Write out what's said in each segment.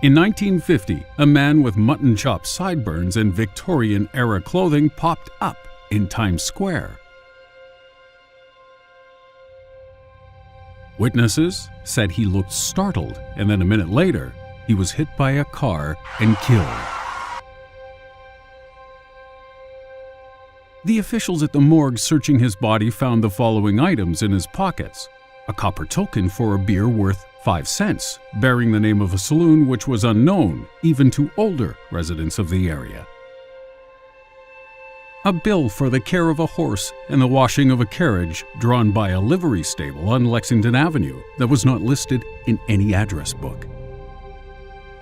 In 1950, a man with mutton chop sideburns and Victorian-era clothing popped up in Times Square. Witnesses said he looked startled, and then a minute later, he was hit by a car and killed. The officials at the morgue searching his body found the following items in his pockets: a copper token for a beer worth 5 cents, bearing the name of a saloon which was unknown even to older residents of the area, a bill for the care of a horse and the washing of a carriage drawn by a livery stable on Lexington Avenue that was not listed in any address book,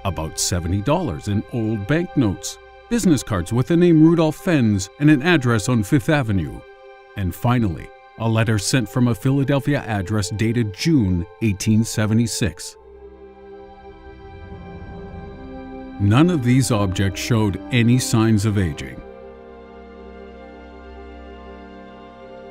about $70 in old banknotes, business cards with the name Rudolph Fenns and an address on Fifth Avenue, and finally, a letter sent from a Philadelphia address dated June 1876. None of these objects showed any signs of aging.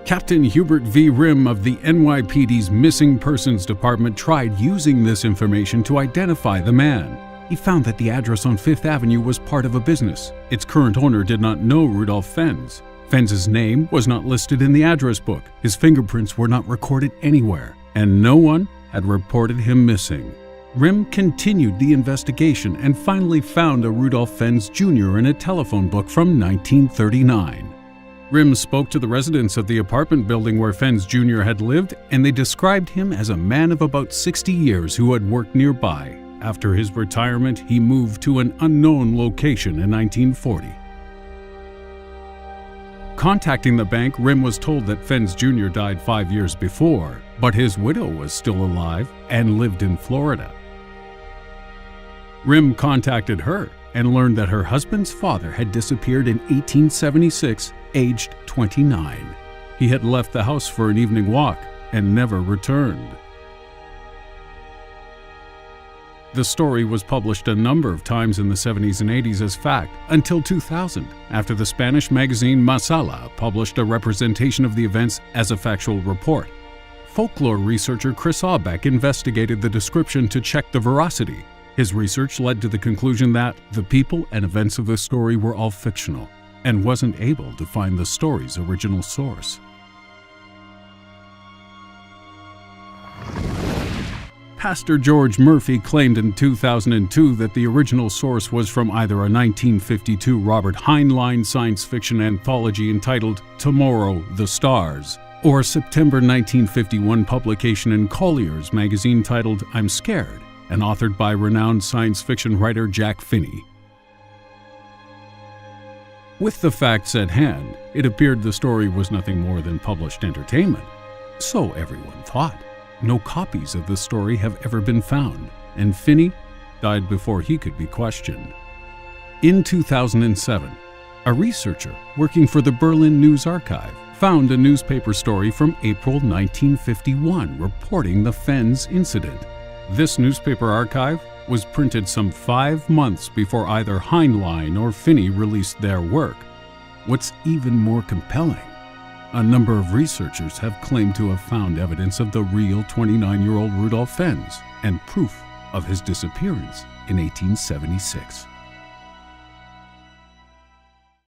Captain Hubert V. Rimm of the NYPD's Missing Persons Department tried using this information to identify the man. He found that the address on Fifth Avenue was part of a business. Its current owner did not know Rudolph Fenns. Fenns' name was not listed in the address book, his fingerprints were not recorded anywhere, and no one had reported him missing. Rimm continued the investigation and finally found a Rudolph Fenns Jr. in a telephone book from 1939. Rimm spoke to the residents of the apartment building where Fenns Jr. had lived, and they described him as a man of about 60 years who had worked nearby. After his retirement, he moved to an unknown location in 1940. Contacting the bank, Rimm was told that Fenns Jr. died 5 years before, but his widow was still alive and lived in Florida. Rimm contacted her and learned that her husband's father had disappeared in 1876, aged 29. He had left the house for an evening walk and never returned. The story was published a number of times in the 70s and 80s as fact, until 2000, after the Spanish magazine Masala published a representation of the events as a factual report. Folklore researcher Chris Aubeck investigated the description to check the veracity. His research led to the conclusion that the people and events of the story were all fictional, and wasn't able to find the story's original source. Pastor George Murphy claimed in 2002 that the original source was from either a 1952 Robert Heinlein science fiction anthology entitled Tomorrow, the Stars, or a September 1951 publication in Collier's magazine titled I'm Scared, and authored by renowned science fiction writer Jack Finney. With the facts at hand, it appeared the story was nothing more than published entertainment. So everyone thought. No copies of the story have ever been found, and Finney died before he could be questioned. In 2007, a researcher working for the Berlin News Archive found a newspaper story from April 1951 reporting the Fenns incident. This newspaper archive was printed some 5 months before either Heinlein or Finney released their work. What's even more compelling, a number of researchers have claimed to have found evidence of the real 29-year-old Rudolph Fenns and proof of his disappearance in 1876.